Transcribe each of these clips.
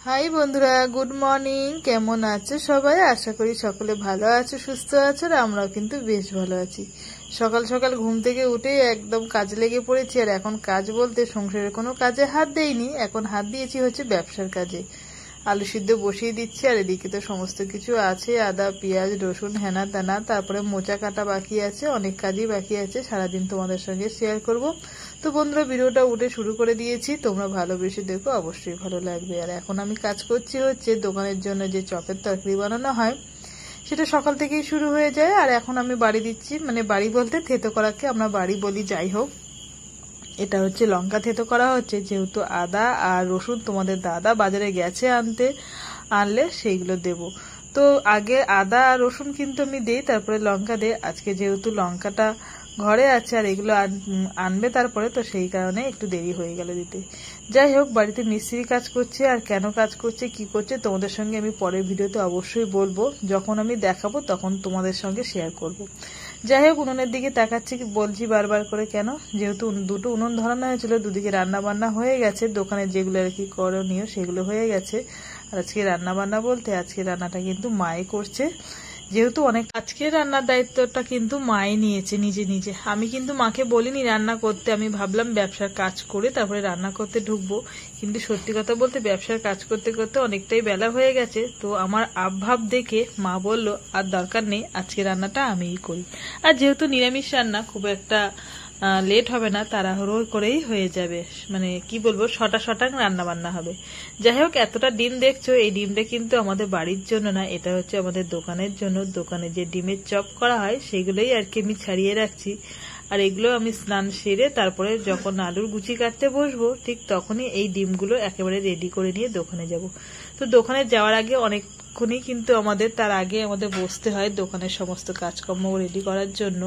High বন্ধুরা, good morning. কেমন আছো সবাই? আশা করি সকলে ভালো আছো, সুস্থ আছো। আর আমরাও কিন্তু বেশ ভালো আছি। সকাল সকাল ঘুম থেকে উঠেই একদম কাজে লেগে পড়েছি। আর এখন কাজ বলতে সংসারের কোনো কাজে হাত দেইনি, এখন হাত দিয়েছি হচ্ছে ব্যবসার কাজে। আলু সিদ্ধ বসিয়ে দিচ্ছি, আর এদিকে তো সমস্ত কিছু আছে, আদা পেঁয়াজ রসুন হেনা তেনা, তারপরে মোচা কাটা বাকি আছে, অনেক কাজই বাকি আছে। সারাদিন তোমাদের সঙ্গে শেয়ার করব। তো বন্ধুরা, ভিডিওটা উঠে শুরু করে দিয়েছি, তোমরা ভালোবেসে দেখো, অবশ্যই ভালো লাগবে। আর এখন আমি কাজ করছি হচ্ছে দোকানের জন্য যে চপের তরকারি বানানো হয়, সেটা সকাল থেকেই শুরু হয়ে যায়। আর এখন আমি বাড়ি দিচ্ছি, মানে বাড়ি বলতে থেতো করাকে আমরা বাড়ি বলি, যাই হোক। এটা হচ্ছে লঙ্কা থেতো করা হচ্ছে, যেহেতু আদা আর রসুন তোমাদের দাদা বাজারে গেছে আনলে সেইগুলো দেব। তো আগে আদা আর রসুন কিন্তু আমি দিই, তারপরে লঙ্কা দিই। আজকে যেহেতু লঙ্কাটা ঘরে আছে আর এগুলো আনবে তারপরে, তো সেই কারণে একটু দেরি হয়ে গেল দিতে। যাই হোক, বাড়িতে মিস্ত্রি কাজ করছে, আর কেন কাজ করছে কি করছে তোমাদের সঙ্গে আমি পরের ভিডিওতে অবশ্যই বলবো। যখন আমি দেখাবো তখন তোমাদের সঙ্গে শেয়ার করব। যাই হোক, উনুনের দিকে তাকাচ্ছি, বলছি বারবার করে কেন, যেহেতু দুটো উনুন ধরানো হয়েছিল, দুদিকে রান্না বান্না হয়ে গেছে, দোকানে যেগুলো আর কি করণীয় সেগুলো হয়ে গেছে। আর আজকে রান্না বান্না বলতে আজকে রান্নাটা কিন্তু মাই করছে, যেহেতু আজকে রান্নার দায়িত্বটা কিন্তু মাই নিয়েছে নিজে নিজে। আমি কিন্তু মাকে বলিনি রান্না করতে, আমি ভাবলাম ব্যবসার কাজ করে তারপরে রান্না করতে ঢুকবো। কিন্তু সত্যি কথা বলতে ব্যবসার কাজ করতে করতে অনেকটাই বেলা হয়ে গেছে। তো আমার আবভাব দেখে মা বলল আর দরকার নেই, আজকে রান্নাটা আমিই করি। আর যেহেতু নিরামিষ রান্না, খুব একটা লেট হবে না, তাড়াহুড়ো করেই হয়ে যাবে, মানে কি বলবো, শটাং রান্না বান্না হবে। যাই হোক, এতটা ডিম দেখছো, এই ডিমটা কিন্তু আমাদের বাড়ির জন্য না, এটা হচ্ছে আমাদের দোকানের জন্য। দোকানে যে ডিমের চপ করা হয় সেগুলোই আর কি আমি ছাড়িয়ে রাখছি। আর এগুলো আমি স্নান সেরে তারপরে যখন আলুর গুচি কাটতে বসবো, ঠিক তখনই এই ডিমগুলো একেবারে রেডি করে নিয়ে দোকানে যাব। তো দোকানে যাওয়ার আগে অনেকক্ষণই কিন্তু তার আগে আমাদের বসতে হয় দোকানের সমস্ত কাজকর্ম রেডি করার জন্য।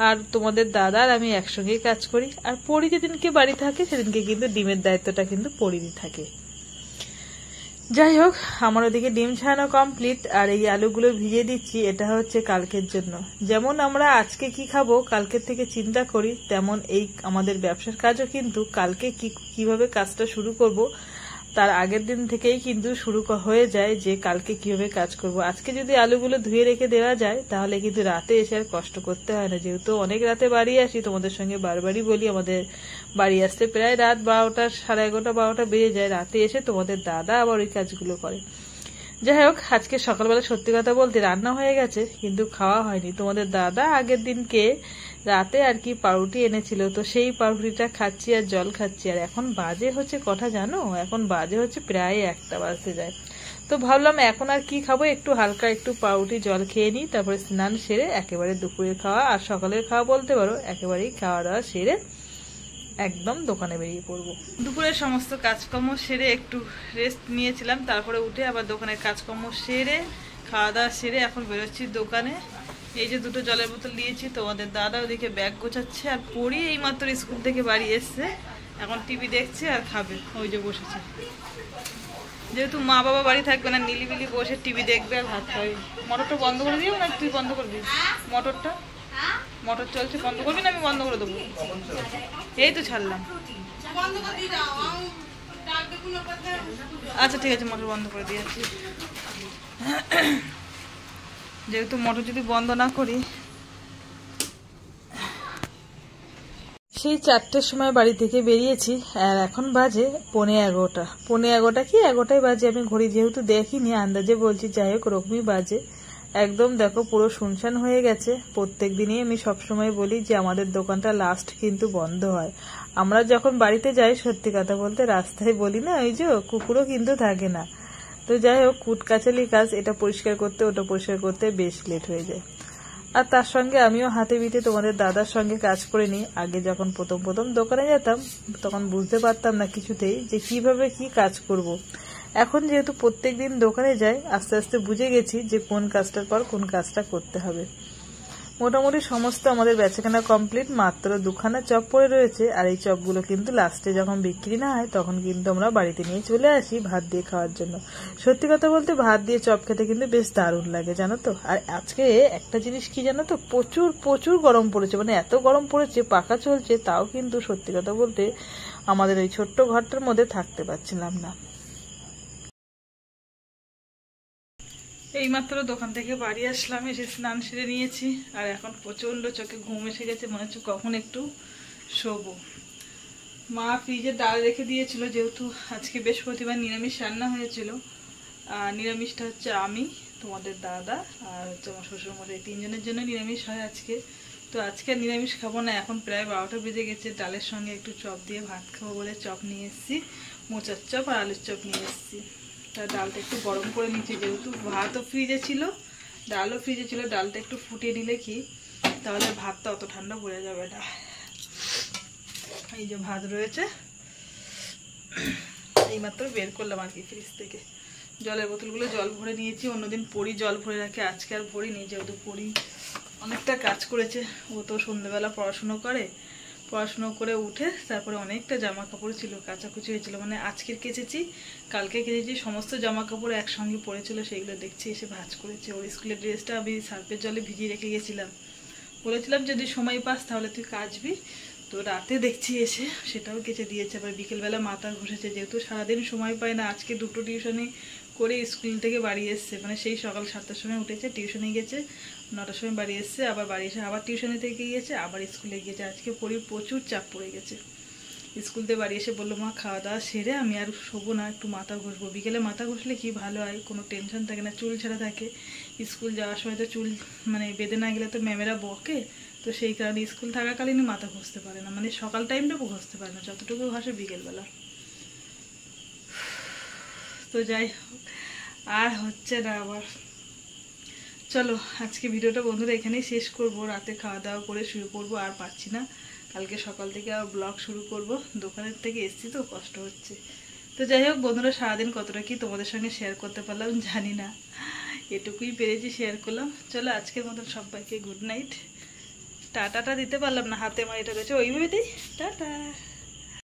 আর তোমাদের দাদা আর আমি একসঙ্গেই কাজ করি। আর পরি যেদিনকে বাড়ি থাকে সেদিনকে কিন্তু ডিমের দায়িত্বটা কিন্তু পরিরই থাকে। যাই হোক, আমার ওদিকে ডিম ছাড়ানো কমপ্লিট, আর এই আলুগুলো ভিজিয়ে দিচ্ছি, এটা হচ্ছে কালকের জন্য। যেমন আমরা আজকে কি খাবো কালকের থেকে চিন্তা করি, তেমন এই আমাদের ব্যবসার কাজও কিন্তু কালকে কিভাবে কাজটা শুরু করব তার আগের দিন থেকেই কিন্তু শুরু হয়ে যায়, যে কালকে কিভাবে কাজ করব। আজকে যদি আলুগুলো ধুয়ে রেখে দেওয়া যায় তাহলে কিন্তু রাতে এসে আর কষ্ট করতে হয় না, যেহেতু অনেক রাতে বাড়ি আসি। তোমাদের সঙ্গে বারবারই বলি, আমাদের বাড়ি আসতে প্রায় রাত 12টা, 11:30, 12টা বেজে যায়। রাতে এসে তোমাদের দাদা আবার ওই কাজগুলো করে। যাই হোক, আজকে সকালবেলা সত্যি কথা বলতে রান্না হয়ে গেছে কিন্তু খাওয়া হয়নি। তোমাদের দাদা আগের দিনকে রাতে আর কি পাউরুটি এনেছিল, তো সেই পাউরুটিটা খাচ্ছি আর জল খাচ্ছি। আর এখন বাজে হচ্ছে কটা জানো? এখন বাজে হচ্ছে প্রায় 1টা বাজতে যায়। তো ভাবলাম এখন আর কি খাবো, একটু হালকা একটু পাউরুটি জল খেয়ে নিই, তারপরে স্নান সেরে একেবারে দুপুরের খাওয়া আর সকালের খাওয়া বলতে পারো, একেবারেই খাওয়া দাওয়া সেরে একদম দোকানে বেরিয়ে পড়বো। দুপুরের সমস্ত কাজকর্ম সেরে একটু রেস্ট নিয়েছিলাম, তারপরে উঠে আবার দোকানের কাজকর্ম সেরে খাওয়া দাওয়া সেরে এখন বেরোচ্ছি দোকানে। এই যে দুটো জলের বোতল নিয়েছি, তোমাদের দাদা ওদিকে ব্যাগ গোছাচ্ছে, আর পড়ি এইমাত্র স্কুল থেকে বাড়ি এসছে, এখন টিভি দেখছে আর খাবে, ওই যে বসেছে। যেহেতু মা বাবা বাড়ি থাকবে না, নিলিবিলি বসে টিভি দেখবে আর ভাত খাবে। মোটরটা বন্ধ করে দিও না, তুই বন্ধ করে দিস মোটরটা। মোটর চলছে, বন্ধ করবি না? আমি বন্ধ করে দেবো, এই তো ছাড়লাম। আচ্ছা ঠিক আছে, মোটর বন্ধ করে দিয়েছি। যেহেতু মোটর যদি বন্ধ না করি, সেই 4টের সময় বাড়ি থেকে বেরিয়েছি, আর এখন বাজে 11:15। 11:15 কি 11টাই বাজে, আমি ঘড়ি যেহেতু দেখিনি, আন্দাজে বলছি। যাই হোক, ওরকমই বাজে। একদম দেখো পুরো শুনশান হয়ে গেছে। প্রত্যেক দিনই আমি সবসময় বলি যে আমাদের দোকানটা লাস্ট কিন্তু বন্ধ হয়। আমরা যখন বাড়িতে যাই, সত্যি কথা বলতে রাস্তায় বলি না, ওই যে কুকুরও কিন্তু থাকে না। তো যাই হোক, কুটকাচালি কাজ, এটা পরিষ্কার করতে ওটা পরিষ্কার করতে বেশ লেট হয়ে যায়। আর তার সঙ্গে আমিও হাতে বিতে তোমাদের দাদার সঙ্গে কাজ করে নিই। আগে যখন প্রথম দোকানে যেতাম তখন বুঝতে পারতাম না কিছুতেই যে কিভাবে কি কাজ করব। এখন যেহেতু প্রত্যেক দিন দোকানে যাই, আস্তে আস্তে বুঝে গেছি যে কোন কাজটার পর কোন কাজটা করতে হবে। মোটামুটি সমস্ত আমাদের বেচাকেনা কমপ্লিট, মাত্র 2খানা চপ পড়ে রয়েছে। আর এই চপগুলো কিন্তু লাস্টে যখন বিক্রি না হয় তখন কিন্তু আমরা বাড়িতে নিয়ে চলে আসি ভাত দিয়ে খাওয়ার জন্য। সত্যি কথা বলতে ভাত দিয়ে চপ খেতে কিন্তু বেশ দারুণ লাগে, জানো তো। আর আজকে একটা জিনিস কি জানো তো, প্রচুর প্রচুর গরম পড়েছে, মানে এত গরম পড়েছে, পাখা চলছে তাও কিন্তু সত্যি কথা বলতে আমাদের ওই ছোট্ট ঘরটার মধ্যে থাকতে পারছিলাম না। এইমাত্র দোকান থেকে বাড়ি আসলাম, এসে স্নান সেরে নিয়েছি। আর এখন প্রচণ্ড চোখে ঘুম এসে গেছে, মনে হচ্ছে কখন একটু শোবো। মা ফ্রিজে ডাল রেখে দিয়েছিল, যেহেতু আজকে বৃহস্পতিবার নিরামিষ রান্না হয়েছিল। আর নিরামিষটা হচ্ছে আমি, তোমাদের দাদা আর হচ্ছে আমার শ্বশুরমশাই, তিনজনের জন্য নিরামিষ হয় আজকে। তো আজকে নিরামিষ খাবো না, এখন প্রায় 12টা বেজে গেছে। ডালের সঙ্গে একটু চপ দিয়ে ভাত খাবো বলে চপ নিয়ে এসেছি, মোচার চপ আর আলুর চপ নিয়ে এসেছি। তা ডালটা একটু গরম করে নিচ্ছি, যেহেতু ভাতও ফ্রিজে ছিল ডালও ফ্রিজে ছিল। ডালটা একটু ফুটিয়ে নিলে কি তাহলে ভাতটা অত ঠান্ডা পড়ে যাবে না। এই যে ভাত রয়েছে, এইমাত্র বের করলাম আর কি ফ্রিজ থেকে। জলের বোতলগুলো জল ভরে নিয়েছি, অন্যদিন পরি জল ভরে রাখে, আজকে আর ভরিনি, যেহেতু পরি অনেকটা কাজ করেছে। ও তো সন্ধ্যেবেলা পড়াশুনো করে, পড়াশুনো করে উঠে তারপরে অনেকটা জামা কাপড় ছিল, কাচাকুচি হয়েছিল, মানে আজকের কেচেছি কালকে কেচেছি, সমস্ত জামা কাপড় একসঙ্গে পড়েছিল, সেইগুলো দেখছি এসে ভাঁজ করেছে। ওর স্কুলের ড্রেসটা আমি সার্ফের জলে ভিজিয়ে রেখে গেছিলাম, বলেছিলাম যদি সময় পাস তাহলে তুই কাচবি, তো রাতে দেখছি এসে সেটাও কেচে দিয়েছে। আবার বিকেলবেলা মাথা ঘষেছে, যেহেতু সারাদিন সময় পায় না। আজকে 2টো টিউশনে করে স্কুল থেকে বাড়ি এসছে, মানে সেই সকাল 7টার সময় উঠেছে, টিউশনে গেছে, 9টার সময় বাড়ি এসছে, আবার বাড়ি এসে আবার টিউশনে থেকে গিয়েছে, আবার স্কুলে গিয়েছে। আজকে প্রচুর চাপ পড়ে গেছে। স্কুল থেকে বাড়ি এসে বললো মা খাওয়া দাওয়া সেরে আমি আর শোবো না, একটু মাথা ঘষবো। বিকেলে মাথা ঘষলে কি ভালো হয়, কোনো টেনশন থাকে না, চুল ছাড়া থাকে। স্কুল যাওয়ার সময় তো চুল মানে বেঁধে না গেলে তো ম্যামেরা বকে, তো সেই কারণে স্কুল থাকাকালীনই মাথা ঘষতে পারে না, মানে সকাল টাইমটাও ঘষতে পারে না, যতটুকু ঘষে বিকেলবেলা। তো যাই হোক, আর হচ্ছে না আবার। চলো আজকে ভিডিওটা বন্ধুরা এখানেই শেষ করব, রাতে খাওয়া দাওয়া করে শুয়ে পড়বো, আর পাচ্ছি না, কালকে সকাল থেকে আবার ব্লগ শুরু করব। দোকানের থেকে এসছি তো কষ্ট হচ্ছে। তো যাই হোক বন্ধুরা, সারাদিন কতটা কি তোমাদের সঙ্গে শেয়ার করতে পারলাম জানি না, এটুকুই পেরেছি শেয়ার করলাম। চলো আজকের মতন সবাইকে গুড নাইট। টাটাটা দিতে পারলাম না, হাতে আমার এটা রয়েছে, ওইভাবে দিই টাটা।